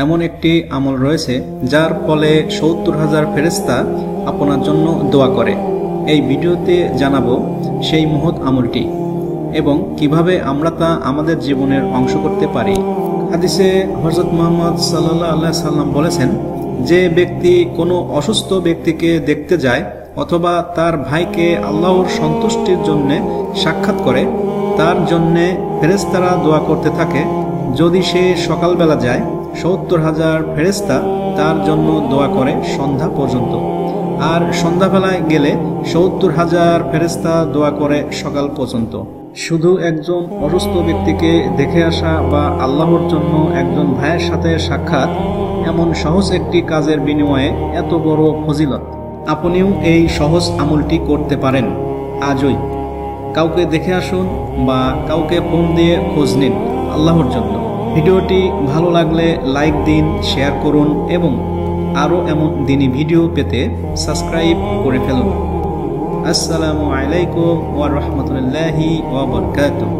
এমন একটি আমল রয়েছে যার ফলে ৭০,০০০ ফেরেশতা আপনার জন্য দোয়া করে। এই ভিডিওতে জানাবো সেই মহৎ আমলটি এবং কিভাবে আমরা তা আমাদের জীবনের অংশ করতে পারি। হাদিসে হযরত মুহাম্মদ সাল্লাল্লাহু আলাইহি সাল্লাম বলেছেন, যে ব্যক্তি কোনো অসুস্থ ব্যক্তিকে দেখতে যায় অথবা তার ভাইকে আল্লাহর সন্তুষ্টির জন্য সাক্ষাৎ করে, তার জন্যে ফেরেশতারা দোয়া করতে থাকে। যদি সে সকালবেলা যায়, ৭০,০০০ ফেরেশতা তার জন্য দোয়া করে সন্ধ্যা পর্যন্ত, আর সন্ধ্যাবেলায় গেলে ৭০,০০০ ফেরেশতা দোয়া করে সকাল পর্যন্ত। শুধু একজন অসুস্থ ব্যক্তিকে দেখে আসা বা আল্লাহর জন্য একজন ভাইয়ের সাথে সাক্ষাৎ, এমন সহজ একটি কাজের বিনিময়ে এত বড় ফজিলত। আপনিও এই সহজ আমলটি করতে পারেন আজই। কাউকে দেখে আসুন বা কাউকে ফোন দিয়ে খোঁজ নিন আল্লাহর জন্য। ভিডিওটি ভালো লাগলে লাইক দিন, শেয়ার করুন এবং আরও এমন দিনী ভিডিও পেতে সাবস্ক্রাইব করে ফেলুন। আসসালামু আলাইকুম ওয়া রাহমাতুল্লাহি ওয়া বারাকাতুহু।